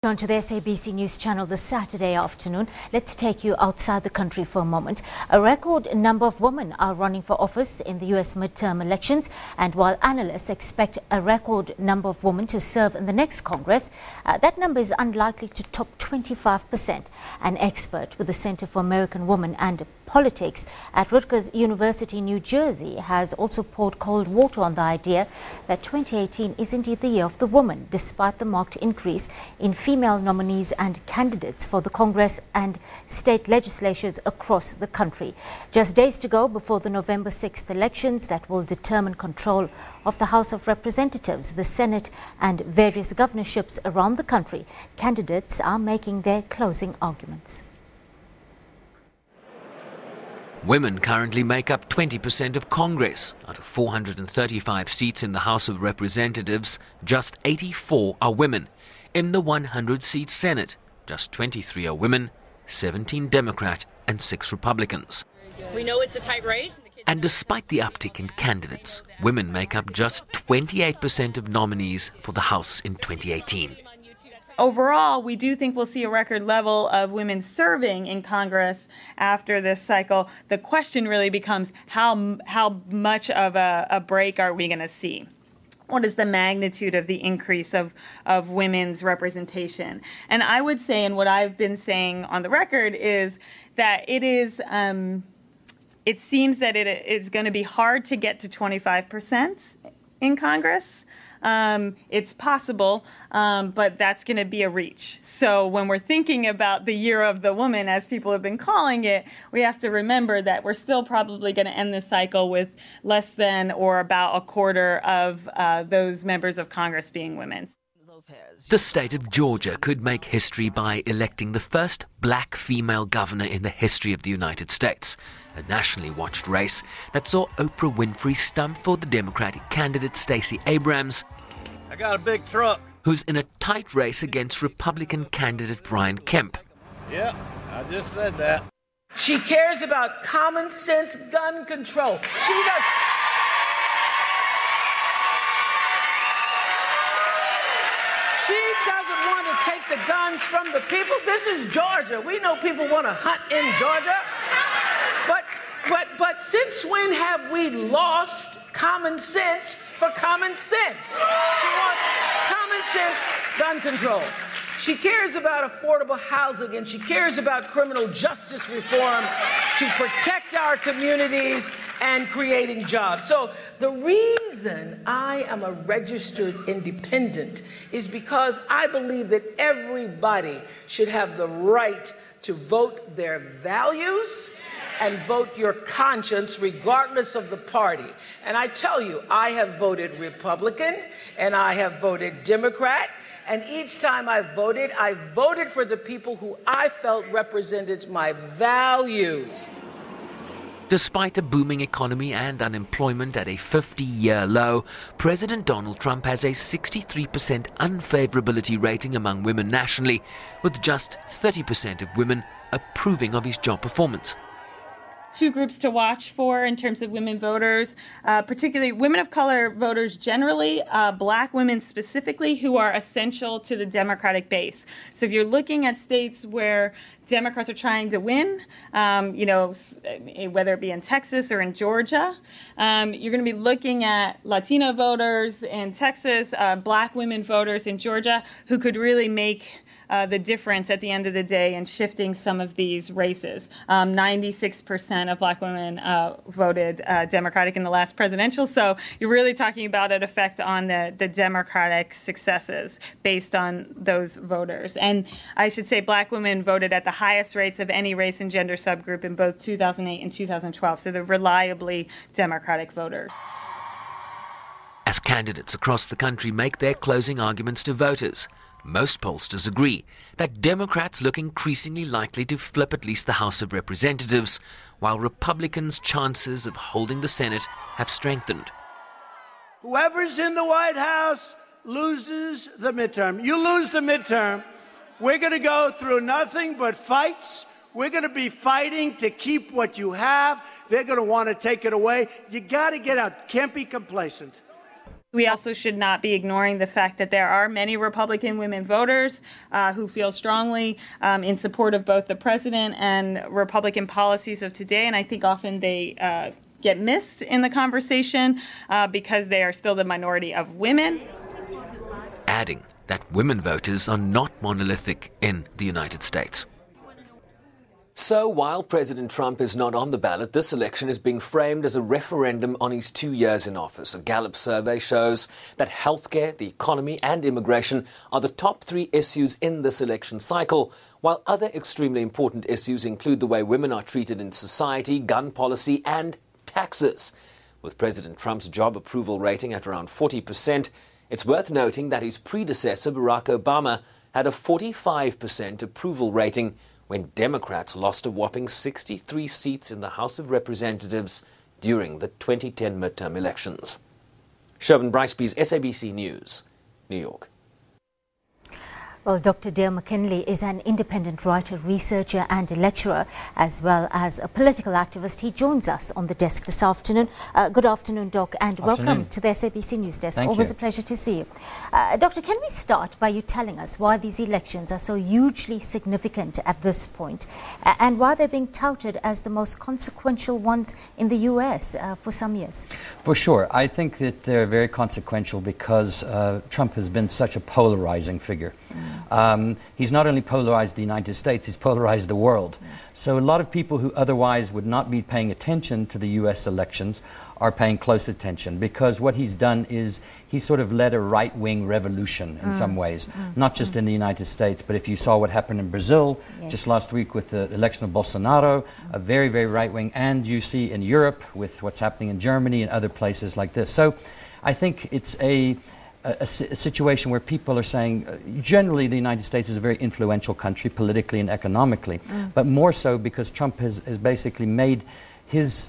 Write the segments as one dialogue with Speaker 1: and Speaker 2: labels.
Speaker 1: On to the SABC News Channel this Saturday afternoon. Let's take you outside the country for a moment. A record number of women are running for office in the U.S. midterm elections, and while analysts expect a record number of women to serve in the next Congress, that number is unlikely to top 25%. An expert with the Center for American Women and Politics at Rutgers University, New Jersey, has also poured cold water on the idea that 2018 is indeed the year of the woman, despite the marked increase in female nominees and candidates for the Congress and State Legislatures across the country. Just days to go before the November 6th elections that will determine control of the House of Representatives, the Senate and various governorships around the country, candidates are making their closing arguments.
Speaker 2: Women currently make up 20% of Congress. Out of 435 seats in the House of Representatives, just 84 are women. In the 100-seat Senate, just 23 are women, 17 Democrat and 6 Republicans.
Speaker 3: We know it's a tight race.
Speaker 2: And despite the uptick in candidates, women make up just 28% of nominees for the House in 2018.
Speaker 4: Overall, we do think we'll see a record level of women serving in Congress after this cycle. The question really becomes how much of a break are we going to see? What is the magnitude of the increase of women's representation? And I would say, and what I've been saying on the record, is that it seems that it is going to be hard to get to 25% in Congress. It's possible, but that's going to be a reach. So when we're thinking about the year of the woman, as people have been calling it, we have to remember that we're still probably going to end this cycle with less than or about a quarter of those members of Congress being women.
Speaker 2: The state of Georgia could make history by electing the first black female governor in the history of the United States, a nationally watched race that saw Oprah Winfrey stump for the Democratic candidate Stacey Abrams.
Speaker 5: I got a big truck.
Speaker 2: Who's in a tight race against Republican candidate Brian Kemp.
Speaker 5: Yeah, I just said that.
Speaker 6: She cares about common sense gun control. She does. She doesn't want to take the guns from the people. This is Georgia. We know people want to hunt in Georgia. But since when have we lost common sense for common sense? She wants common sense gun control. She cares about affordable housing, and she cares about criminal justice reform to protect our communities and creating jobs. So the reason I am a registered independent is because I believe that everybody should have the right to vote their values and vote your conscience regardless of the party. And I tell you, I have voted Republican and I have voted Democrat. And each time I voted for the people who I felt represented my values.
Speaker 2: Despite a booming economy and unemployment at a 50-year low, President Donald Trump has a 63% unfavorability rating among women nationally, with just 30% of women approving of his job performance.
Speaker 4: Two groups to watch for in terms of women voters, particularly women of color voters generally, black women specifically, who are essential to the Democratic base. So if you're looking at states where Democrats are trying to win, whether it be in Texas or in Georgia, you're going to be looking at Latino voters in Texas, black women voters in Georgia, who could really make the difference at the end of the day in shifting some of these races. 96% of black women voted Democratic in the last presidential, so you're really talking about an effect on the Democratic successes based on those voters. And I should say black women voted at the highest rates of any race and gender subgroup in both 2008 and 2012, so they're reliably Democratic voters.
Speaker 2: As candidates across the country make their closing arguments to voters, most pollsters agree that Democrats look increasingly likely to flip at least the House of Representatives, while Republicans' chances of holding the Senate have strengthened.
Speaker 7: Whoever's in the White House loses the midterm. You lose the midterm, we're going to go through nothing but fights. We're going to be fighting to keep what you have. They're going to want to take it away. You got to get out. Can't be complacent.
Speaker 4: We also should not be ignoring the fact that there are many Republican women voters who feel strongly in support of both the president and Republican policies of today. And I think often they get missed in the conversation because they are still the minority of women.
Speaker 2: Adding that women voters are not monolithic in the United States. So while President Trump is not on the ballot, this election is being framed as a referendum on his 2 years in office. A Gallup survey shows that healthcare, the economy and immigration are the top 3 issues in this election cycle, while other extremely important issues include the way women are treated in society, gun policy and taxes. With President Trump's job approval rating at around 40%, it's worth noting that his predecessor, Barack Obama, had a 45% approval rating when Democrats lost a whopping 63 seats in the House of Representatives during the 2010 midterm elections. Shervin Briceby's SABC News, New York.
Speaker 1: Well, Dr. Dale McKinley is an independent writer, researcher and lecturer, as well as a political activist. He joins us on the desk this afternoon. Good afternoon, Doc, and welcome to the SABC News Desk. Always a pleasure to see you. Doctor, can we start by you telling us why these elections are so hugely significant at this point and why they're being touted as the most consequential ones in the U.S. For some years?
Speaker 8: For sure. I think that they're very consequential because Trump has been such a polarizing figure. He's not only polarized the United States, he's polarized the world. Yes. So a lot of people who otherwise would not be paying attention to the U.S. elections are paying close attention because what he's done is he sort of led a right-wing revolution in some ways, not just in the United States, but if you saw what happened in Brazil just last week with the election of Bolsonaro, a very, very right-wing, and you see in Europe with what's happening in Germany and other places like this. So I think it's a situation where people are saying, generally the United States is a very influential country politically and economically, but more so because Trump has basically made his,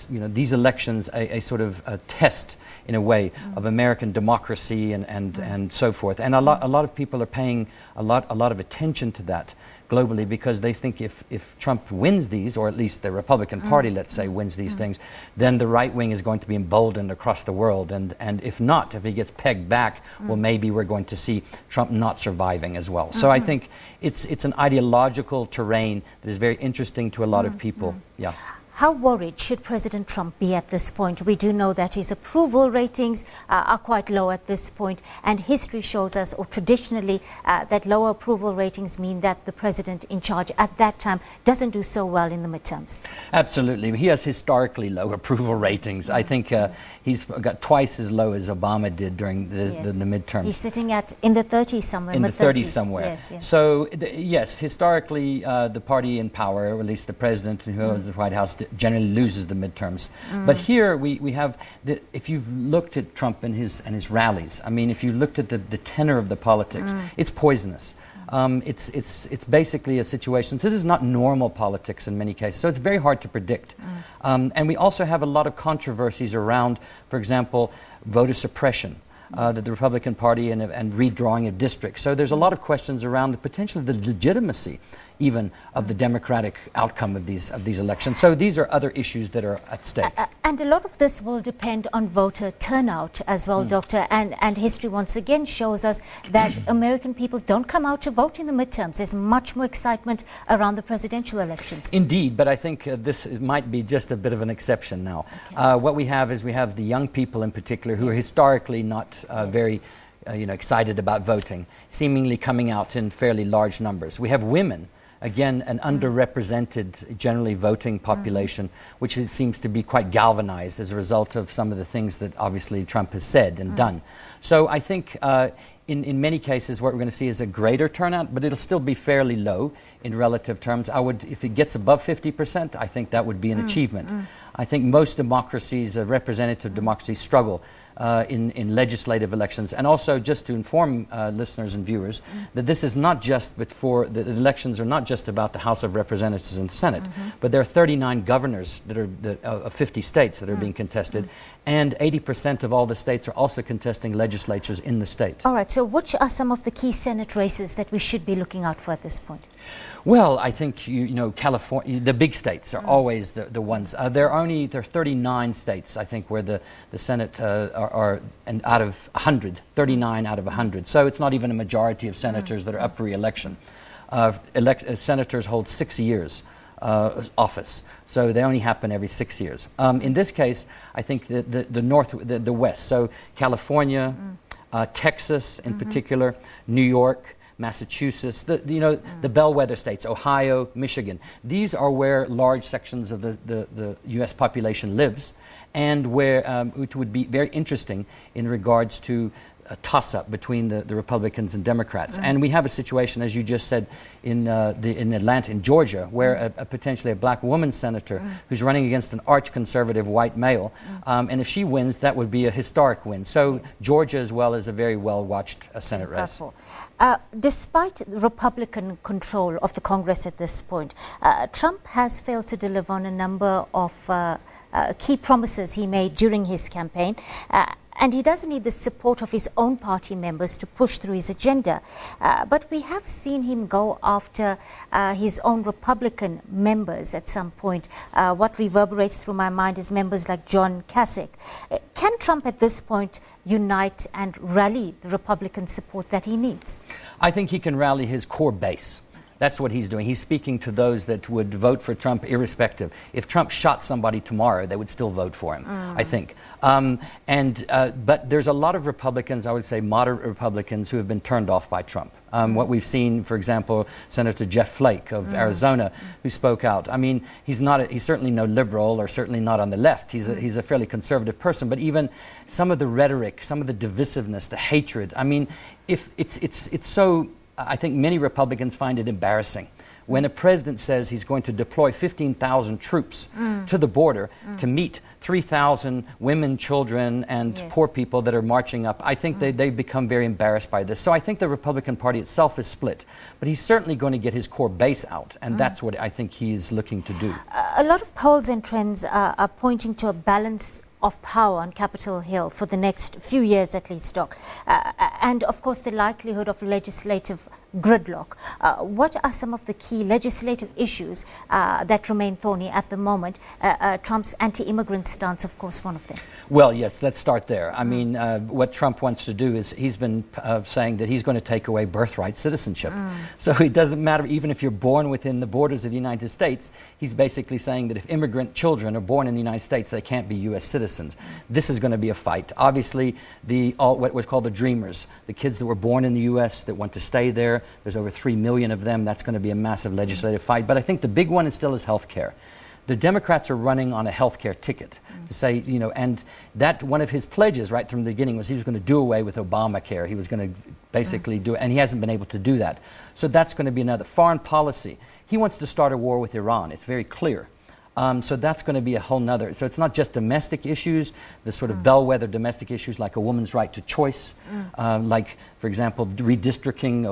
Speaker 8: these elections a sort of a test in a way of American democracy and so forth. And a lot of people are paying a lot of attention to that globally because they think if Trump wins these, or at least the Republican Party, let's say, wins these things, then the right wing is going to be emboldened across the world. And if not, if he gets pegged back, well, maybe we're going to see Trump not surviving as well. So I think it's an ideological terrain that is very interesting to a lot of people. Yeah.
Speaker 1: How worried should President Trump be at this point? We do know that his approval ratings are quite low at this point, and history shows us, or traditionally, that lower approval ratings mean that the president in charge at that time doesn't do so well in the midterms.
Speaker 8: Absolutely. He has historically low approval ratings. I think he's got twice as low as Obama did during the midterms.
Speaker 1: He's sitting in the 30s somewhere.
Speaker 8: In the 30s somewhere.
Speaker 1: Yes, yes.
Speaker 8: So, yes, historically, the party in power, or at least the president who owns the White House, generally loses the midterms. But here we have, if you've looked at Trump and his rallies, I mean, if you looked at the tenor of the politics, it's poisonous. It's basically a situation, so this is not normal politics in many cases, so it's very hard to predict. And we also have a lot of controversies around, for example, voter suppression. The Republican Party and redrawing of districts. So there's a lot of questions around the potential of the legitimacy even of the democratic outcome of these elections. So these are other issues that are at stake.
Speaker 1: And a lot of this will depend on voter turnout as well, Doctor. And history once again shows us that American people don't come out to vote in the midterms. There's much more excitement around the presidential elections.
Speaker 8: Indeed, but I think this might be just a bit of an exception now. What we have is we have the young people in particular who are historically not very excited about voting, seemingly coming out in fairly large numbers. We have women, again, an underrepresented, generally voting population, which seems to be quite galvanized as a result of some of the things that obviously Trump has said and done. So I think in many cases what we're going to see is a greater turnout, but it'll still be fairly low in relative terms. If it gets above 50%, I think that would be an achievement. I think most democracies, representative democracies, struggle in legislative elections. And also, just to inform listeners and viewers, that this is not just the elections are not just about the House of Representatives and the Senate, but there are 39 governors that are of 50 states that are being contested, and 80% of all the states are also contesting legislatures in the state.
Speaker 1: All right, so which are some of the key Senate races that we should be looking out for at this point?
Speaker 8: Well, I think, you know, California, the big states are always the ones. There are 39 states, I think, where the Senate are and out of 100, 39 out of 100. So it's not even a majority of senators that are up for re-election. Senators hold 6 years office, so they only happen every 6 years. In this case, I think the West, so California, Texas in particular, New York, Massachusetts, the bellwether states, Ohio, Michigan. These are where large sections of the U.S. population lives, and where it would be very interesting in regards to a toss-up between the Republicans and Democrats. And we have a situation, as you just said, in Atlanta, in Georgia, where potentially a black woman senator who's running against an arch-conservative white male, and if she wins, that would be a historic win. So Georgia, as well, is a very well-watched Senate race.
Speaker 1: Despite Republican control of the Congress at this point, Trump has failed to deliver on a number of key promises he made during his campaign. And he doesn't need the support of his own party members to push through his agenda. But we have seen him go after his own Republican members at some point. What reverberates through my mind is members like John Kasich. Can Trump at this point unite and rally the Republican support that he needs?
Speaker 8: I think he can rally his core base. That's what he's doing. He's speaking to those that would vote for Trump irrespective. If Trump shot somebody tomorrow, they would still vote for him, I think. But there's a lot of Republicans, I would say moderate Republicans, who have been turned off by Trump. What we've seen, for example, Senator Jeff Flake of Arizona, who spoke out. I mean, he's certainly no liberal, or certainly not on the left. He's a fairly conservative person. But even some of the rhetoric, some of the divisiveness, the hatred. I mean, if it's so. I think many Republicans find it embarrassing when a president says he's going to deploy 15,000 troops to the border to meet 3,000 women, children, and poor people that are marching up. I think they become very embarrassed by this. So I think the Republican Party itself is split. But he's certainly going to get his core base out, and that's what I think he's looking to do.
Speaker 1: A lot of polls and trends are pointing to a balance of power on Capitol Hill for the next few years at least, Doc. And of course the likelihood of legislative gridlock. What are some of the key legislative issues that remain thorny at the moment? Trump's anti-immigrant stance, of course, one of them.
Speaker 8: Well, yes, let's start there. I mean, what Trump wants to do is he's been saying that he's going to take away birthright citizenship. So it doesn't matter, even if you're born within the borders of the United States, he's basically saying that if immigrant children are born in the United States, they can't be U.S. citizens. This is going to be a fight. Obviously, what was called the Dreamers, the kids that were born in the U.S. that want to stay there, there's over 3 million of them. That's going to be a massive legislative fight. But I think the big one is still health care. The Democrats are running on a health care ticket to say, you know, and that one of his pledges right from the beginning was he was going to do away with Obamacare. He was going to basically do it, and he hasn't been able to do that. So that's going to be another. Foreign policy. He wants to start a war with Iran. It's very clear. So that's going to be a whole nother. So it's not just domestic issues, the sort of bellwether domestic issues like a woman's right to choice, like, for example, redistricting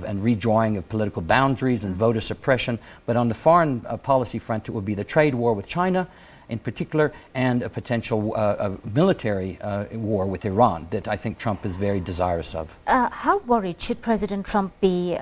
Speaker 8: and redrawing of political boundaries and voter suppression. But on the foreign policy front, it will be the trade war with China in particular, and a potential military war with Iran that I think Trump is very desirous of.
Speaker 1: How worried should President Trump be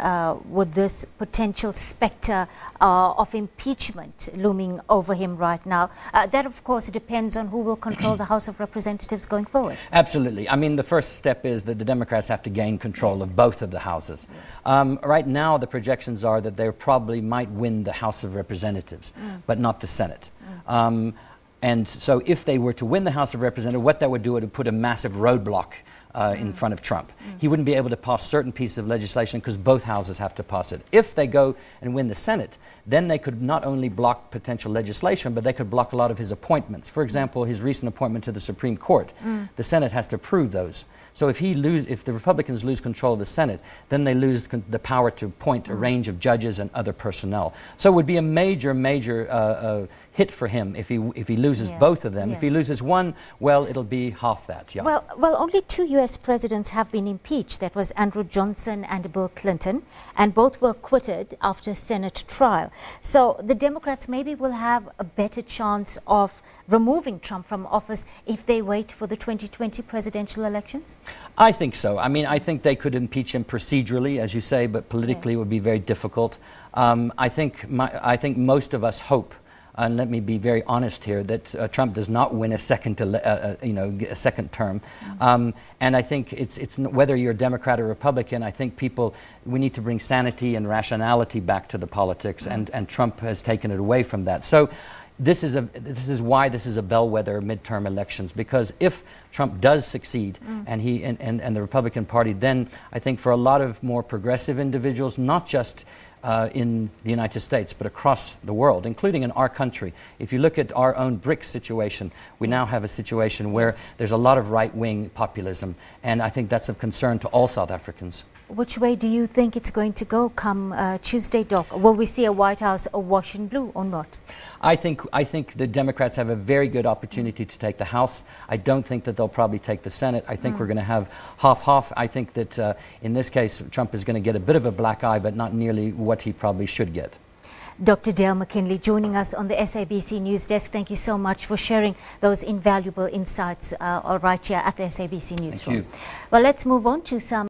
Speaker 1: with this potential specter of impeachment looming over him right now? That, of course, depends on who will control the House of Representatives going forward.
Speaker 8: Absolutely. I mean, the first step is that the Democrats have to gain control of both of the houses. Right now, the projections are that they probably might win the House of Representatives, but not the Senate. And so if they were to win the House of Representatives, what that would do, it would put a massive roadblock in front of Trump. He wouldn't be able to pass certain pieces of legislation because both houses have to pass it. If they go and win the Senate, then they could not only block potential legislation, but they could block a lot of his appointments. For example, his recent appointment to the Supreme Court. The Senate has to approve those. So if the Republicans lose control of the Senate, then they lose the power to appoint a range of judges and other personnel. So it would be a major hit for him if he loses both of them. If he loses one, well, it'll be half that. Yeah.
Speaker 1: Well, only 2 U.S. presidents have been impeached. That was Andrew Johnson and Bill Clinton, and both were acquitted after a Senate trial. So the Democrats maybe will have a better chance of removing Trump from office if they wait for the 2020 presidential elections?
Speaker 8: I think so. I mean, I think they could impeach him procedurally, as you say, but politically it would be very difficult. I think most of us hope, and let me be very honest here, that Trump does not win a second term. And I think it's whether you're a Democrat or Republican, I think we need to bring sanity and rationality back to the politics, and Trump has taken it away from that. So this is why this is a bellwether midterm elections, because if Trump does succeed and the Republican Party, then I think for a lot of more progressive individuals, not just in the United States, but across the world, including in our country. If you look at our own BRICS situation, we now have a situation where there's a lot of right-wing populism, and I think that's of concern to all South Africans.
Speaker 1: Which way do you think it's going to go come Tuesday, Doc? Will we see a White House awash in blue or not?
Speaker 8: I think the Democrats have a very good opportunity to take the House. I don't think that they'll probably take the Senate. I think we're going to have half-half. I think that in this case, Trump is going to get a bit of a black eye, but not nearly what he probably should get.
Speaker 1: Dr. Dale McKinley joining us on the SABC News Desk. Thank you so much for sharing those invaluable insights right here at the SABC Newsroom.
Speaker 8: Thank you.
Speaker 1: Well, let's move on to some